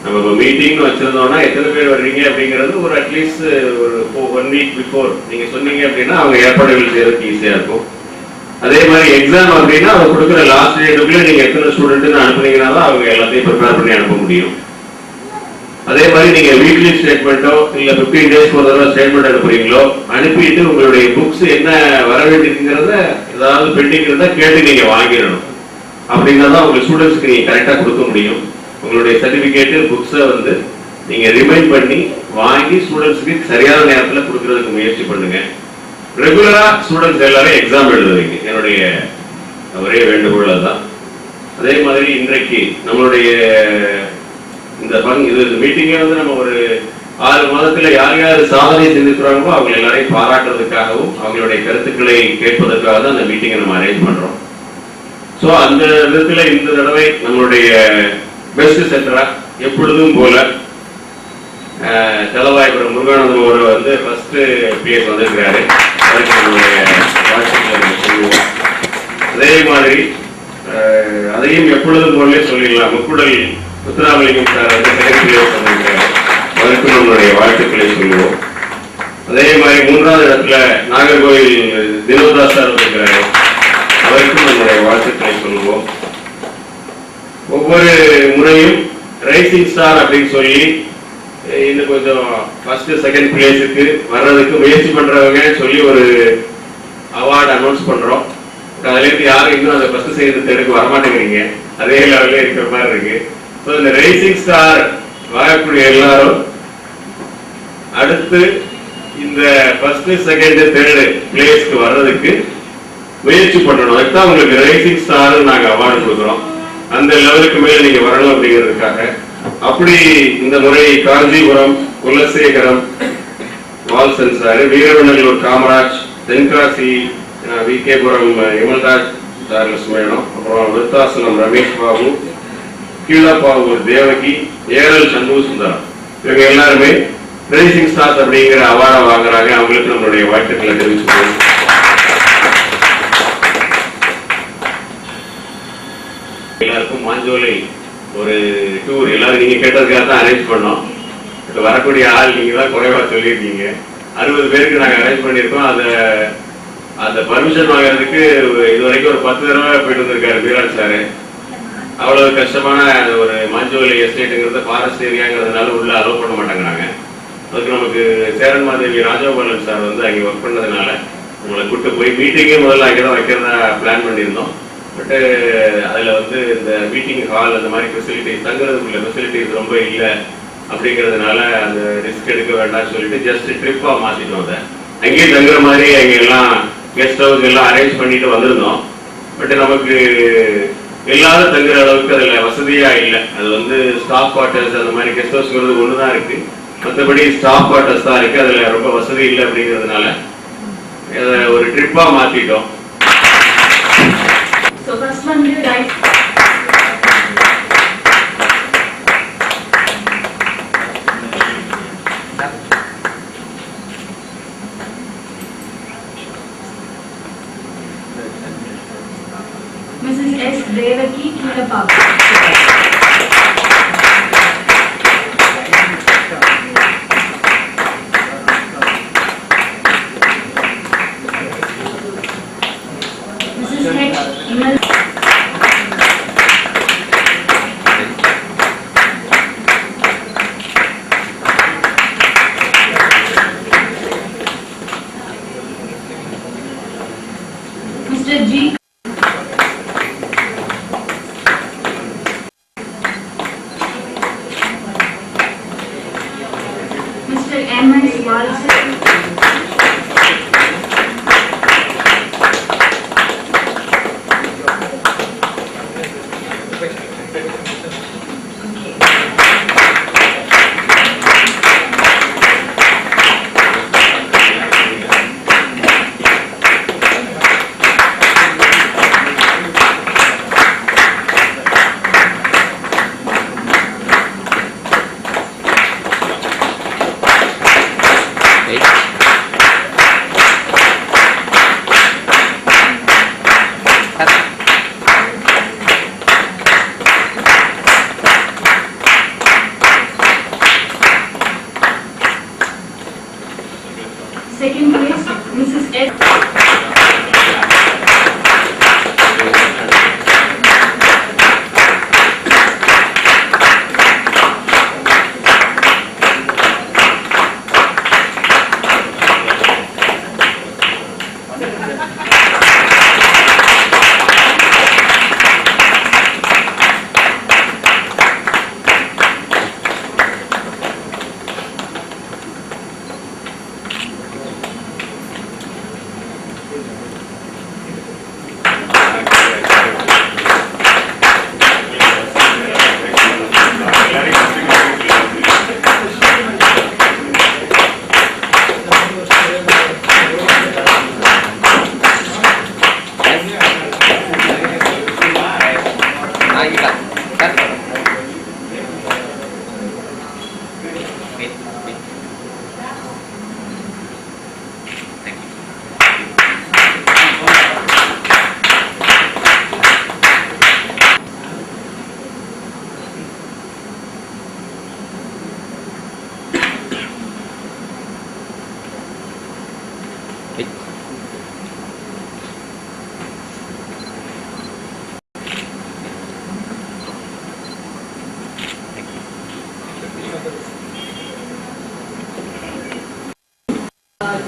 [SPEAKER 7] நம்ம இப்போ மீட்டிங்னு வச்சிருந்தோம்னா எத்தனை பேர் வர்றீங்க அப்படிங்கிறது ஒரு அட்லீஸ்ட் ஒரு 1 week பிஃபோர் நீங்க சொன்னீங்க அப்படின்னா அவங்க ஏற்பாடுகள் செய்யறதுக்கு ஈஸியா இருக்கும். அதே மாதிரி எக்ஸாம் அப்படின்னா அவங்க கொடுக்குற லாஸ்ட் டேட்டுக்குள்ள நீங்க எத்தனை ஸ்டூடெண்ட் அனுப்புனீங்கன்னா தான் அவங்க எல்லாத்தையும் ப்ரிப்பேர் பண்ணி அனுப்ப முடியும். அதே மாதிரி நீங்க வீக்லி ஸ்டேட்மெண்ட்டோ இல்ல 15 டேஸ் ஒரு தடவை ஸ்டேட்மெண்ட் அனுப்புறீங்களோ அனுப்பிட்டு உங்களுடைய புக்ஸ் என்ன வர வேண்டியதுங்கிறத ஏதாவது பெண்டிங் இருந்தா கேட்டு நீங்க வாங்கிடணும். அப்படின்னா தான் உங்க ஸ்டூடெண்ட்ஸ்க்கு நீங்க கரெக்டா கொடுக்க முடியும். உங்களுடைய சர்டிபிகேட் புக்ஸை வந்து நீங்க ரிமைண்ட் பண்ணி வாங்கி ஸ்டூடெண்ட்ஸ்க்கு சரியான நேரத்தில் கொடுக்கறதுக்கு முயற்சி பண்ணுங்க. ரெகுலரா ஸ்டூடெண்ட்ஸ் எல்லாரும் எக்ஸாம் எழுதுவீங்க, என்னுடைய ஒரே வேண்டுகோள் தான். அதே மாதிரி இன்றைக்கு நம்மளுடைய இந்த இது மீட்டிங்கே வந்து நம்ம ஒரு 6 மாதத்துல யார் யார் சாதனை செஞ்சிருக்கிறாங்களோ அவங்க எல்லாரையும் பாராட்டுறதுக்காகவும் அவங்களுடைய கருத்துக்களை கேட்பதற்காக தான் அந்த மீட்டிங்கை நம்ம அரேஞ்ச் பண்றோம். ஸோ அந்த விதத்துல இந்த தடவை நம்மளுடைய பெஸ்ட் சென்டரா எப்பொழுதும் போல தலவாய்புரம் முருகானந்தம் அவர் வந்து ஃபர்ஸ்ட் பிளேஸ் வந்திருக்கிறாரு. அதுக்கு நம்மளுடைய வாழ்த்துக்களை சொல்லுவோம். அதே மாதிரி அதையும் எப்பொழுதும் போலே சொல்லிடலாம், முக்குடல் முத்துராமலிங்கம் சார் வந்து செகண்ட் பிளேஸ் வந்திருக்கிறாரு. அவருக்கும் நம்மளுடைய வாழ்த்துக்களை சொல்லுவோம். அதே மாதிரி 3வது இடத்துல நாகர்கோவில் தினோதாஸ் சார் வந்திருக்கிறாரு. அவருக்கும் நம்மளுடைய வாழ்த்துக்களை சொல்லுவோம். ஒவ்வொரு முறையும் ரைசிங் ஸ்டார் அப்படின்னு சொல்லி இன்னும் கொஞ்சம் ஃபர்ஸ்ட் செகண்ட் பிளேஸுக்கு வர்றதுக்கு முயற்சி பண்றவங்க சொல்லி ஒரு அவார்டு அனௌன்ஸ் பண்றோம். அதுல இருந்து யாரும் இன்னும் அதை ஃபர்ஸ்ட் செகண்ட் தேர்டுக்கு வரமாட்டேங்கிறீங்க, அதே லெவல்ல இருக்கிற மாதிரி இருக்கு. ஸோ இந்த ரைசிங் ஸ்டார் வாங்கக்கூடிய எல்லாரும் அடுத்து இந்த ஃபர்ஸ்ட் செகண்ட் தேர்டு பிளேஸ்க்கு வர்றதுக்கு முயற்சி பண்ணணும். அதுதான் உங்களுக்கு ரைசிங் ஸ்டார் நாங்க அவார்டு கொடுக்குறோம். அந்த லெவலுக்கு மேல நீங்க வரணும் அப்படிங்கிறதுக்காக. அப்படி இந்த முறை Kanchipuram Kulasekaram Valsan sir, Veeravanallur Kamaraj, Tenkasi VKPuram Yamalraj Charles madam, அப்புறம் விருத்தாசலம் ரமேஷ் பாபு, கீழப்பாவூர் தேவகி, ஏரல் சண்முக சுந்தரம், இவங்க எல்லாருமே ரைசிங் ஸ்டார்ஸ் அப்படிங்கிற அவார்டை வாங்குறாங்க. அவங்களுக்கு நம்மளுடைய வாழ்த்துக்களை தெரிவிச்சுக்கணும். எல்லாருக்கும் மாஞ்சோலை ஒரு டூர் எல்லாரும் நீங்க கேட்டதுக்காக தான் அரேஞ்ச் பண்ணோம். இப்போ வரக்கூடிய ஆள் நீங்க தான் குறைவா சொல்லியிருக்கீங்க. 60 பேருக்கு நாங்கள் அரேஞ்ச் பண்ணியிருக்கோம். அந்த பர்மிஷன் வாங்குறதுக்கு இது வரைக்கும் ஒரு 10 தடவை போயிட்டு வந்திருக்காரு வீராஜ் சாரு. அவ்வளவு கஷ்டமான ஒரு மாஞ்சோலை எஸ்டேட்டுங்கிறது ஃபாரஸ்ட் ஏரியாங்கிறதுனால உள்ள அலோவ் பண்ண மாட்டேங்கிறாங்க. அதுக்கு நமக்கு சேரன் மாதேவி ராஜகோபாலன் சார் வந்து அங்கே ஒர்க் பண்ணதுனால உங்களை கூப்பிட்டு போய் மீட்டிங்கே முதல்ல அங்கே தான் வைக்கிறதா பிளான் பண்ணியிருந்தோம். பட்டு அதில் வந்து இந்த மீட்டிங் ஹால் அந்த மாதிரி ஃபெசிலிட்டிஸ் தங்குறதுக்குள்ள ஃபெசிலிட்டிஸ் ரொம்ப இல்லை அப்படிங்கிறதுனால அந்த ரிஸ்க் எடுக்க வேண்டாம்னு சொல்லிட்டு ஜஸ்ட் ட்ரிப்பாக மாற்றிட்டோம். அதை அங்கேயே தங்குற மாதிரி அங்கே எல்லாம் கெஸ்ட் ஹவுஸ் எல்லாம் அரேஞ்ச் பண்ணிட்டு வந்திருந்தோம். பட் நமக்கு எல்லாரும் தங்குற அளவுக்கு அதில் வசதியாக இல்லை. அது வந்து ஸ்டாஃப் குவார்ட்டர்ஸ் அந்த மாதிரி கெஸ்ட் ஹவுஸ்ங்கிறது ஒன்று தான் இருக்கு, மற்றபடி ஸ்டாஃப் குவார்ட்டர்ஸ் தான் இருக்கு. அதில் ரொம்ப வசதி இல்லை அப்படிங்கிறதுனால அதை ஒரு ட்ரிப்பாக மாற்றிட்டோம்.
[SPEAKER 1] So first one you write. Mrs. S. Devaki Kirapapa. Mrs. H. Imal. Mr. G. Mr. M. S. Walser.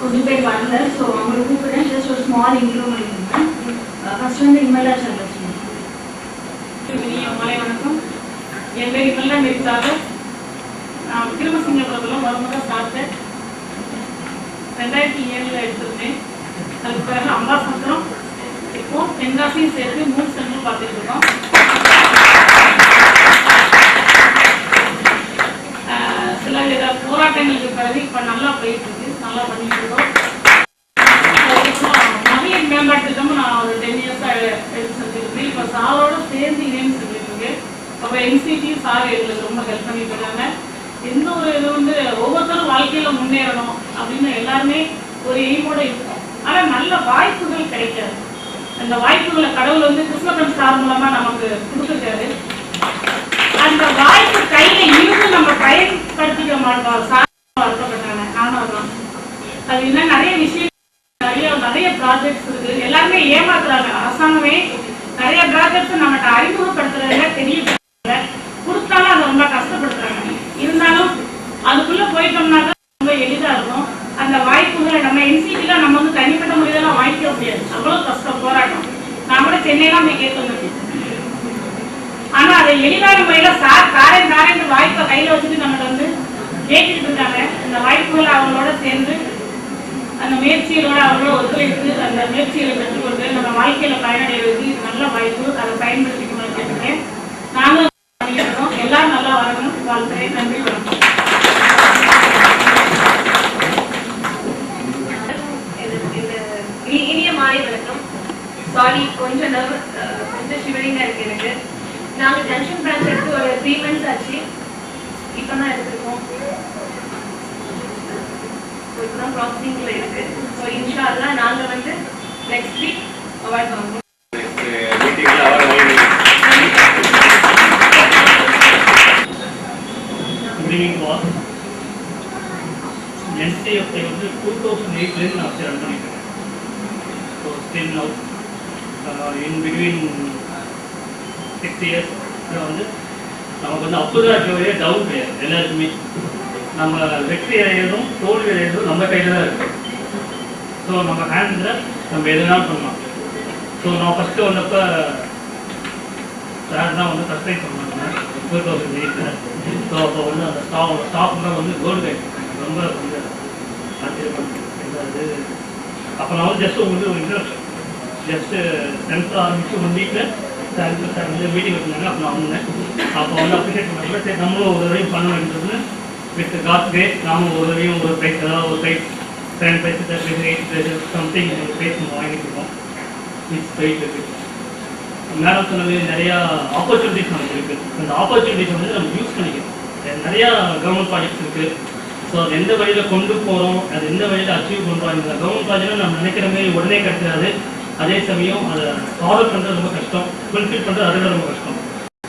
[SPEAKER 4] கொஞ்சம் பேர் வரல, ஸோ அவங்களை கூப்பிடுறேன். ஜஸ்ட் ஒரு ஸ்மால் இன்ட்ரோ பண்ணிருந்தேன். ஃபர்ஸ்ட் வந்து இமலா சந்திரலட்சுமி.
[SPEAKER 1] மாலை வணக்கம். என் பேர் இமலா மேற்காக. நான் திருமசிங்கபுரத்தில் முதல் பார்த்தேன். 2007 எடுத்திருந்தேன். அதுக்கு பிறகு அம்பாசமுத்திரம், இப்போ தென்காசியும் சேர்த்து 3 சென்டர் பார்த்துட்டு இருக்கோம். சில வித போராட்டங்களுக்கு பிறகு இப்போ நல்லா போயிட்டு இருக்கு, நல்லா பண்ணிட்டு இருக்கோம். மகளிர் மேம்பாட்டு திட்டமும் நான் ஒரு 10 இயர்ஸாக எடுத்து செஞ்சுருக்கேன். இப்போ சாரோட சேர்ந்து இணைந்து செஞ்சுட்டு இருக்கேன். அப்போ என்சிடியும் சார் எங்களுக்கு ரொம்ப ஹெல்ப் பண்ணிட்டு இருக்காங்க. எந்த ஒரு இது வந்து ஒவ்வொருத்தரும் வாழ்க்கையில முன்னேறணும் அப்படின்னு எல்லாருமே ஒரு எய்மோட இருக்கும். ஆனால் நல்ல வாய்ப்புகள் கிடைக்காது. அந்த வாய்ப்புகளை கடவுள் வந்து கிருஷ்ணபன் சார் மூலமா நமக்கு கொடுத்துருக்காரு. அந்த வாய்ப்பு கையில இருந்து நம்ம பயன்படுத்திக்க மாட்டோம். சார்பட்டாங்க, நானும் தான். அது இன்னும் நிறைய விஷயம், நிறைய ப்ராஜெக்ட்ஸ் இருக்கு. எல்லாருமே ஏமாத்துறாங்க. அரசாங்கமே நிறைய ப்ராஜெக்ட்ஸ் நம்மகிட்ட அறிமுகப்படுத்துறதுல தெரியப்படுத்தல, கொடுத்தாலும் அதை ரொம்ப கஷ்டப்படுத்துறாங்க. இருந்தாலும் அதுக்குள்ள போயிட்டோம்னா தான் ரொம்ப எளிதா இருக்கும். அந்த வாய்ப்புகளை நம்ம என்சிடில நம்ம வந்து தனிப்பட்ட முறையெல்லாம் வாங்கிக்க முடியாது. அவ்வளவு கஷ்டம், போராட்டம். நான் கூட சென்னையெல்லாம் போய் கேட்கணும். ஆனா அதை எளிதான முறையில தாரேன் வாய்ப்பை கையில வச்சுட்டு நம்மகிட்ட வந்து கேட்டுட்டு இருக்காங்க. இந்த வாய்ப்புகளை அவங்களோட சேர்ந்து அந்த முயற்சிகளோட அவங்களோட ஒத்துழைத்து அந்த முயற்சிகளை பெற்றுக்கொண்டு நம்ம வாழ்க்கையில பயனடைவதற்கு இது நல்ல வாய்ப்பு. அதை பயன்படுத்திக்கணும்னு கேட்டுருக்கேன். நாங்களும் பண்ணிக்கிறோம். எல்லாரும் நல்லா வரணும். வாழ்த்துறேன். நன்றி, வணக்கம்.
[SPEAKER 8] இனிய மாலை வணக்கம். சாரி, கொஞ்சம் ஷிவரிங்கா இருக்கு எனக்கு. நாங்க ஜங்ஷன் பிரான்ச் எடுத்து ஒரு 3 months ஆச்சு. இப்பதான் எடுத்திருக்கோம். இப்பதான் ப்ராசஸிங்ல இருக்கு. ஸோ இன்ஷா அல்லாஹ் நாங்க வந்து நெக்ஸ்ட் வீக் அவார்ட் வாங்குவோம்.
[SPEAKER 9] Good evening boss. என்சிஎஃப்ஐ வந்து 2008 நான் ரன் பண்ணிட்டு இருக்கேன். So still now in between 6 years வந்து நமக்கு வந்து அப்போதாச்சும் டவுன் கிடையாது. எல்லாருக்குமே நம்ம வெற்றி அடையிறதும் தோல்வி அடையிறதும் நம்ம கையில் தான் இருக்கு. ஸோ நம்ம ஹேண்டில் நம்ம எதுனாலும் பண்ணலாம். ஸோ நான் ஃபஸ்ட்டு வந்தப்போ சார் தான் வந்து ஃபஸ்ட் டைம் சொன்னாங்க 2008. ஸோ அப்போ வந்து அந்த ஸ்டாஃப் தான் வந்து கோல்டு கைட் ரொம்ப வந்து ஆச்சரியமாக. அப்போ நான் வந்து ஜஸ்ட் உங்களுக்கு ஒரு இன்ட்ரெஸ்ட் ஜஸ்ட்டு சென்டர் ஆரம்பித்து 1 வீக்கில் சார் வந்து மீட்டிங் வச்சுருந்தாங்க. அப்போ நான் வந்தேன். அப்போ வந்து அப்ரிஷியேட் பண்ணாங்க. சரி நம்மளும் ஒரு தடவையும் பண்ண வேண்டியது வித் காட் கிரேஸ் நானும் ஒரு தடவையும் ஒரு ப்ரைஸ், ஏதாவது ஒரு ப்ரைஸ் 7 ப்ரைஸ் 8 ப்ரைஸ் சம்திங் ஒரு ப்ரைஸ் நம்ம வாங்கிட்டு இருக்கோம். இட்ஸ் போயிட்டு இருக்கு. மேடம் சொன்னது நிறையா ஆப்பர்ச்சுனிட்டிஸ் நமக்கு இருக்குது. அந்த ஆப்பர்ச்சுனிட்டிஸ் வந்து நம்ம யூஸ் பண்ணிக்கணும். நிறையா கவர்மெண்ட் ப்ராஜெக்ட்ஸ் இருக்குது. ஸோ அது எந்த வழியில் கொண்டு போகிறோம், அது எந்த வழியில் அச்சீவ் பண்ணுறோம். இந்த கவர்மெண்ட் ப்ராஜெக்ட் நம்ம நினைக்கிற மாதிரி உடனே கிடைச்சிடாது. அதே சமயம் அதை ஃபாலோ பண்ணுறது ரொம்ப கஷ்டம், ஃபுல்ஃபில் பண்ணுறது அதை ரொம்ப கஷ்டம்.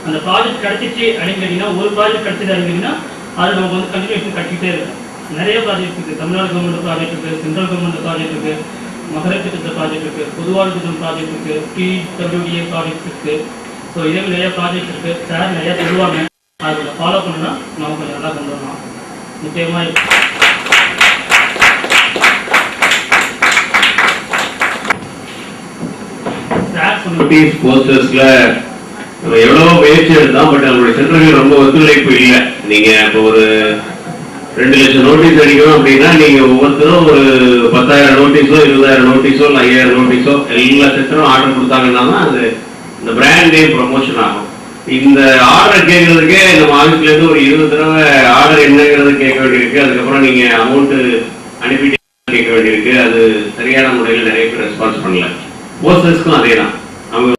[SPEAKER 9] அந்த ப்ராஜெக்ட் கிடைச்சிச்சு அப்படிங்கிறீங்கன்னா, ஒரு ப்ராஜெக்ட் கிடைச்சது அப்படிங்கன்னா அது நமக்கு வந்து கண்டினியூஷன் கட்டிக்கிட்டே இருக்கும். நிறைய ப்ராஜெக்ட் இருக்குது. தமிழ்நாடு கவர்மெண்ட் ப்ராஜெக்ட் இருக்குது, சென்ட்ரல் கவர்மெண்ட் ப்ராஜெக்ட் இருக்குது, மகளிர் திட்டத்தில் ப்ராஜெக்ட் இருக்குது, பொதுவாழ்வு திட்டம் ப்ராஜெக்ட் இருக்குது, PWDA ப்ராஜெக்ட் இருக்குது. ஸோ இதே நிறைய ப்ராஜெக்ட் இருக்குது. சார் நிறையா சொல்லுவாங்க. அதை ஃபாலோ பண்ணால் நம்ம கொஞ்சம் நல்லா கொண்டு வரலாம். முக்கியமாக
[SPEAKER 7] போஸ்டர்ஸ்ல நம்ம எவ்வளவோ முயற்சி எடுத்தோம். பட் நம்மளுடைய சென்டர்கள் ரொம்ப ஒத்துழைப்பு இல்லை. நீங்க இப்போ ஒரு 2 லட்சம் நோட்டீஸ் அடிக்கணும் அப்படின்னா நீங்க ஒவ்வொருத்தரும் ஒரு 10,000 நோட்டீஸோ 20,000 நோட்டீஸோ இல்லை 5,000 நோட்டீஸோ எல்லா சென்டரும் ஆர்டர் கொடுத்தாங்கன்னா தான் அது இந்த பிராண்ட் நேம் ப்ரமோஷன் ஆகும். இந்த ஆர்டர் கேட்கறதுக்கே நம்ம ஆஃபீஸ்ல இருந்து ஒரு 20 தடவை ஆர்டர் என்னங்கிறது கேட்க வேண்டியிருக்கு. அதுக்கப்புறம் நீங்க அமௌண்ட் அனுப்பிட்டு கேட்க வேண்டியிருக்கு. அது சரியான முறையில் நிறைய பேர் ரெஸ்பான்ஸ் பண்ணல. போஸ்டர்ஸ்க்கும் அதே தான். அவங்க